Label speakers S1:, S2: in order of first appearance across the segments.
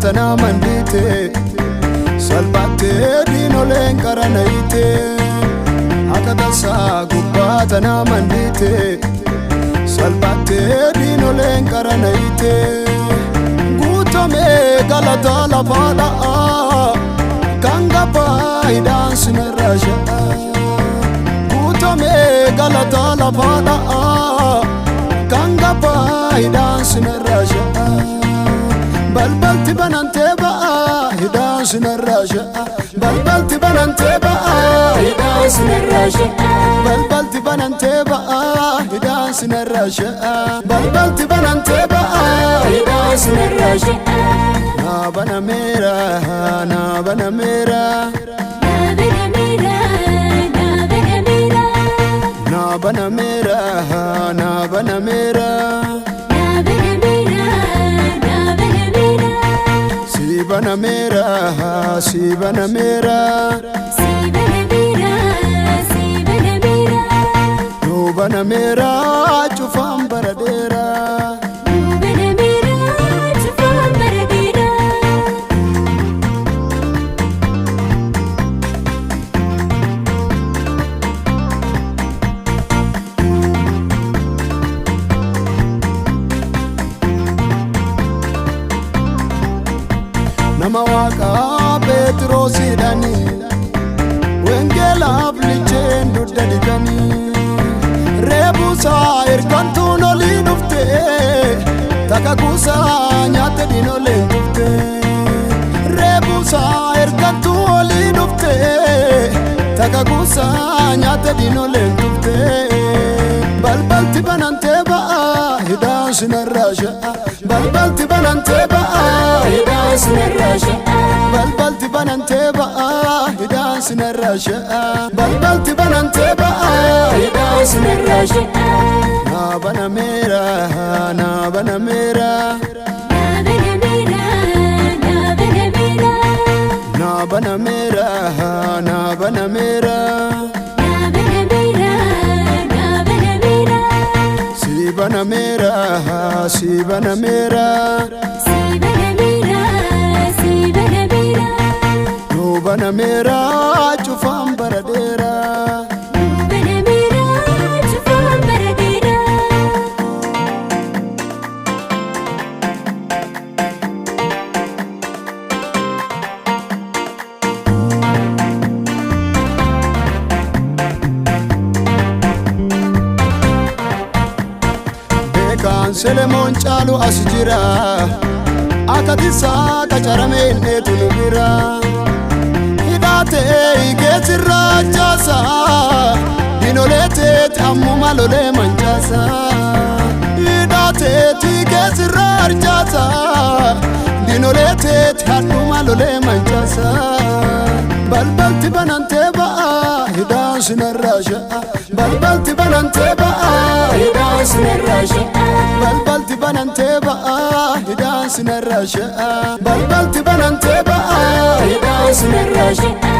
S1: gubbata mandite salphatte diinoleen qaranayite akka tasaa gubbata mandite salphatte diinoleen qaranayite guutame galata lafaadha kanga faayidaan sinirraa sha'a guutame galata lafaadha kanga faayidaan sinirraa sha'a balbalti banante ba'a hidaan sinirraa sha'a balbalti banante ba'a hidaan sinirraa sha'a balbalti banante ba'a hidaan sinirraa sha'a balbalti banante ba'a hidaan sinirraa sha'a na banamera na banamera na banamera na banamera Sibanamera, Sibanamera,
S2: Sibanamera, Sibanamera,
S1: Nubanamera, Chufam Baradera,
S2: Nubanamera, Chufam Baradera.
S1: Nama Waaqa Petroosi dhani Wengelaaf licheen dudda didani Reebuusaa ergantuun olii dhufte Takakuusaa nyaatte diinoleen dhufte Reebuusaa ergantuu olii dhufte Takakuusaa nyaatte diinoleen dhufte Balbalti banante ba'a hidaan sinirraa sha'a balbalti banante ba'a hidaan sinirraa sha'a balbalti banante ba'a hidaan sinirraa sha'a balbalti banante ba'a hidaan sinirraa sha'a na banamera na banamera na banamera na banamera Sibanamera, Sibanamera,
S2: Sibanamera, Sibanamera,
S1: Nubanamera, Chufam Baradera,
S2: Nubanamera, Chufam Baradera.
S1: Kan Selemoon caalu as jira akatisaa qacarame inneetu nu bira hidhaatee geessirraa jaasa diinoleeteeti ammuma lolee mancaasa hidhaateeti geessirraa jaasa diinoleeteeti hadhuma lolee mancaasa balbalti banante ba'a hidhaan sinirraa sha'a balbalti banante ba'a hidhaan sinirraa sha'a balbalti banante ba'a hidhaan sinirraa sha'a balbalti banante ba'a hidhaan sinirraa sha'a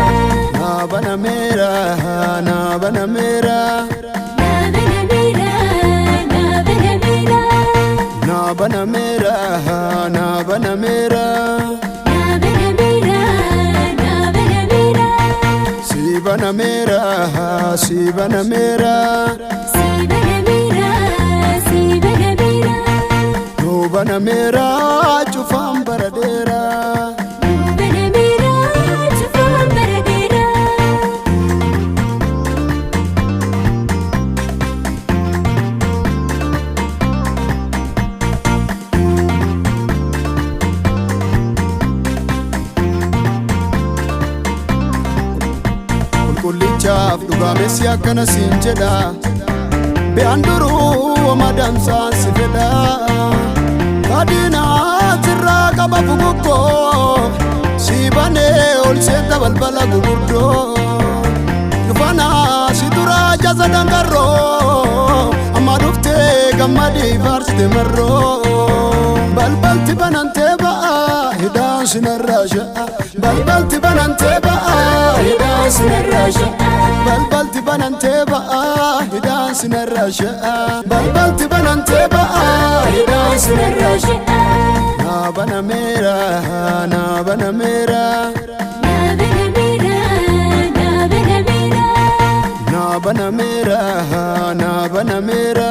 S1: na banamera na banamera na banamera na banamera Sibanamera, Sibanamera,
S2: Sibanamera, Sibanamera,
S1: Nubanamera, Chufam Baradera,
S2: Nubanamera, Chufam Baradera.
S1: Kullichaaf dhugaamessi akkana siin jedha be'aan duruu madamsaan si fedha kadinaa sirraa qaba fugukkoo si banee ol seenta balbala gurguddoo dhufanaa si duraa jasa dangarroo amma dhuftee gammadii faarsite marroo balbalti banante ba'a hidhaan sinarraja balbalti banante ba'a hidhaan sinarraja balbalti banante ba'a hidhaan sinarraja balbalti banante ba'a hidhaan sinarraja na banamera na banamera na banamera na banamera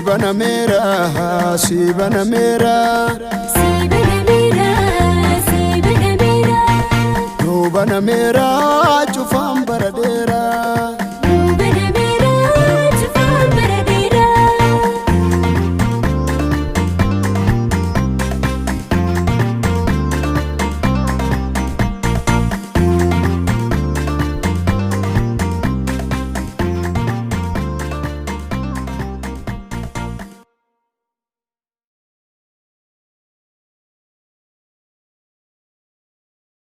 S1: Banamera, si banamera,
S2: si banamera, si banamera.
S1: no banamera, chufam